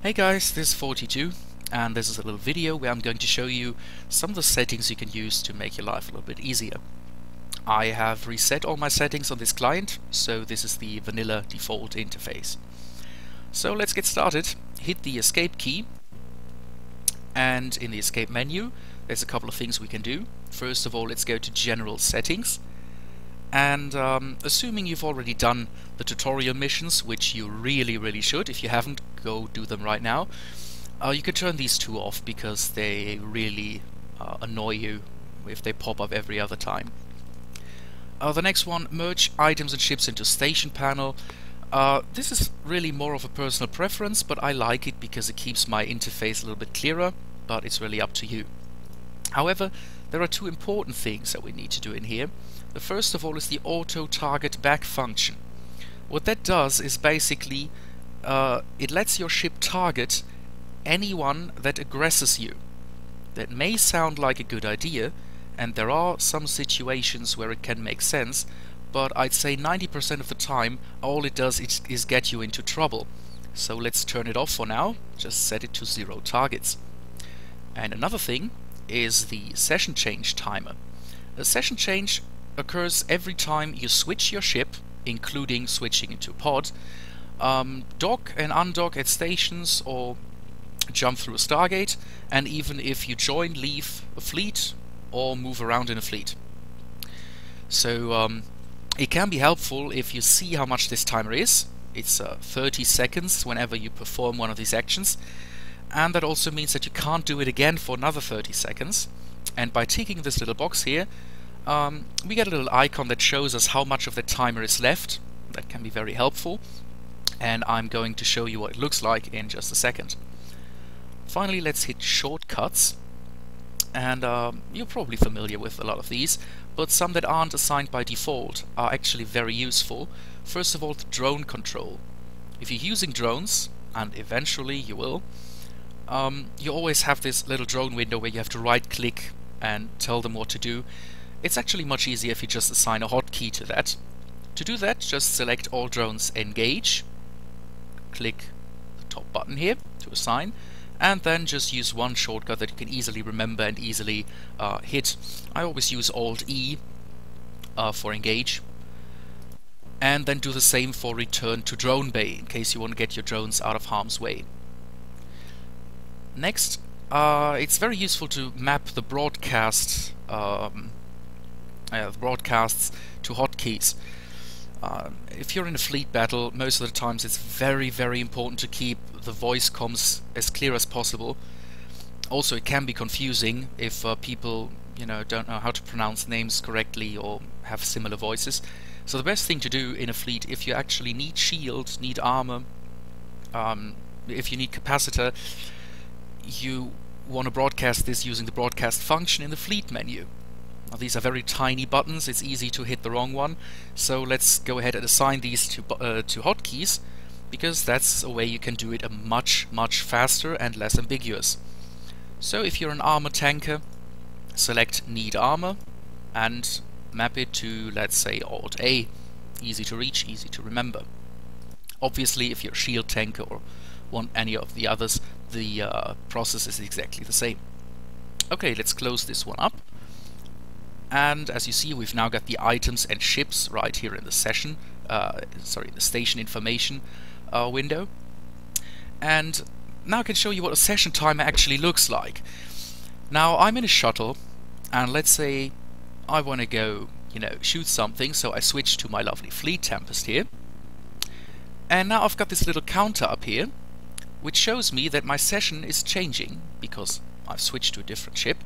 Hey guys, this is 42 and this is a little video where I'm going to show you some of the settings you can use to make your life a little bit easier. I have reset all my settings on this client, so this is the vanilla default interface. So let's get started. Hit the escape key, and in the escape menu there's a couple of things we can do. First of all, let's go to General Settings, and assuming you've already done the tutorial missions, which you really should, if you haven't, go do them right now. You can turn these two off because they really annoy you if they pop up every other time. The next one, merge items and ships into station panel. This is really more of a personal preference, but I like it because it keeps my interface a little bit clearer, but it's really up to you. However, there are two important things that we need to do in here. The first of all is the auto target back function. What that does is basically it lets your ship target anyone that aggresses you. That may sound like a good idea, and there are some situations where it can make sense, but I'd say 90% of the time all it does is get you into trouble. So let's turn it off for now, just set it to 0 targets. And another thing is the session change timer. A session change occurs every time you switch your ship, including switching into pod, dock and undock at stations or jump through a Stargate, and even if you join, leave a fleet or move around in a fleet. So it can be helpful if you see how much this timer is. It's 30 seconds whenever you perform one of these actions, and that also means that you can't do it again for another 30 seconds. And by ticking this little box here, we get a little icon that shows us how much of the timer is left. That can be very helpful, and I'm going to show you what it looks like in just a second. Finally, let's hit shortcuts, and you're probably familiar with a lot of these, but some that aren't assigned by default are actually very useful. First of all, the drone control. If you're using drones, and eventually you will, you always have this little drone window where you have to right click and tell them what to do. It's actually much easier if you just assign a hotkey to that. To do that, just select all drones engage, click the top button here to assign, and then just use one shortcut that you can easily remember and easily hit. I always use Alt-E for engage, and then do the same for return to drone bay in case you want to get your drones out of harm's way. Next, it's very useful to map the broadcasts to hotkeys. If you're in a fleet battle, most of the times it's very important to keep the voice comms as clear as possible. Also, it can be confusing if people don't know how to pronounce names correctly or have similar voices. So the best thing to do in a fleet, if you actually need shield, need armor, if you need capacitor, you want to broadcast this using the broadcast function in the fleet menu. Now, these are very tiny buttons, it's easy to hit the wrong one, so let's go ahead and assign these to hotkeys, because that's a way you can do it much faster and less ambiguous. So if you're an armor tanker, select need armor and map it to, let's say, Alt-A. Easy to reach, easy to remember. Obviously, if you're a shield tanker or want any of the others, the process is exactly the same. Okay, let's close this one up. And as you see, we've now got the items and ships right here in the session, the station information window. And now I can show you what a session timer actually looks like. Now, I'm in a shuttle, and let's say I want to go, shoot something, so I switch to my lovely Fleet Tempest here. And now I've got this little counter up here, which shows me that my session is changing because I've switched to a different ship,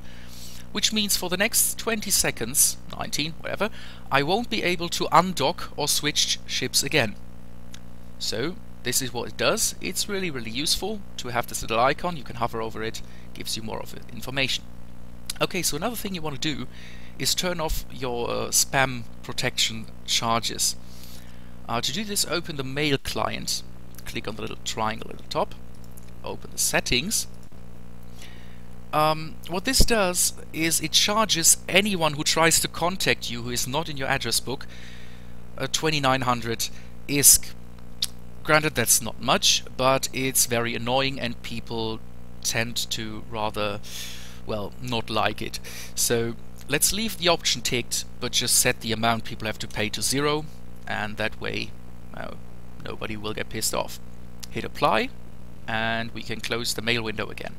which means for the next 20 seconds, 19, whatever, I won't be able to undock or switch ships again. So this is what it does. It's really useful to have this little icon. You can hover over it, gives you more of it information. Okay, so another thing you want to do is turn off your spam protection charges. To do this, open the mail client, click on the little triangle at the top, open the settings. What this does is it charges anyone who tries to contact you who is not in your address book 2900 ISK Granted, that's not much, but it's very annoying and people tend to rather, well, not like it. So let's leave the option ticked, but just set the amount people have to pay to 0, and that way nobody will get pissed off. Hit apply, and we can close the mail window again.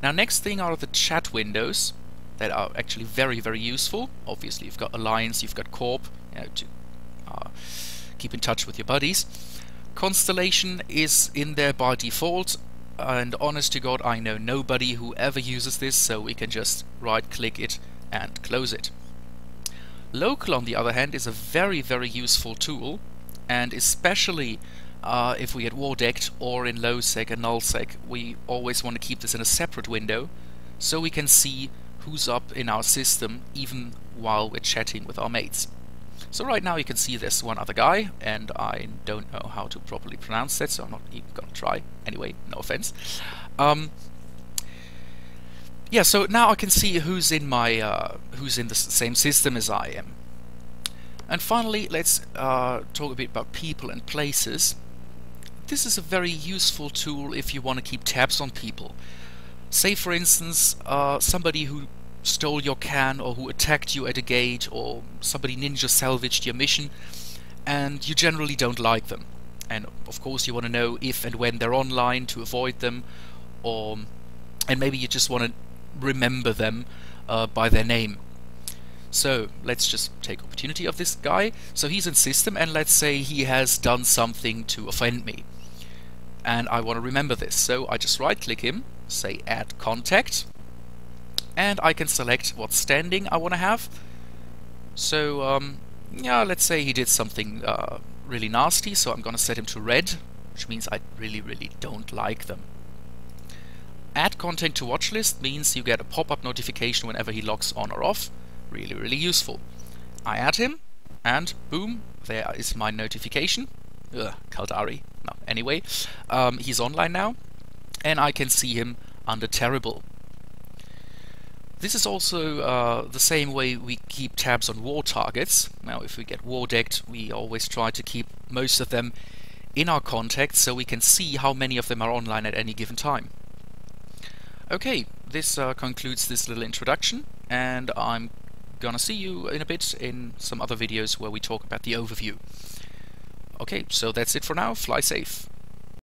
Now, next thing are the chat windows that are actually very, very useful. Obviously, you've got Alliance, you've got Corp, to keep in touch with your buddies. Constellation is in there by default, and honest to God, I know nobody who ever uses this, so we can just right-click it and close it. Local, on the other hand, is a very, very useful tool, and especially if we get war-decked or in low-sec and null-sec, we always want to keep this in a separate window so we can see who's up in our system even while we're chatting with our mates. So right now you can see there's one other guy, and I don't know how to properly pronounce that, so I'm not even gonna try. Anyway, no offense. Yeah, so now I can see who's in my who's in the same system as I am. And finally, let's talk a bit about people and places. This is a very useful tool if you want to keep tabs on people. Say, for instance, somebody who stole your can, or who attacked you at a gate, or somebody ninja salvaged your mission, and you generally don't like them. And of course you want to know if and when they're online to avoid them, and maybe you just want to remember them by their name. So let's just take opportunity of this guy. So he's in system, and let's say he has done something to offend me, and I want to remember this. So I just right click him, say add contact, and I can select what standing I want to have. So yeah, let's say he did something really nasty, so I'm gonna set him to red, which means I really, really don't like them. Add contact to watch list means you get a pop-up notification whenever he logs on or off. Really, really useful. I add him, and boom, there is my notification. Ugh, Caldari. No, anyway, he's online now, and I can see him under terrible. This is also the same way we keep tabs on war targets. Now, if we get war decked, we always try to keep most of them in our contacts so we can see how many of them are online at any given time. Okay, this concludes this little introduction, and I'm gonna see you in a bit in some other videos where we talk about the overview. Okay, so that's it for now. Fly safe.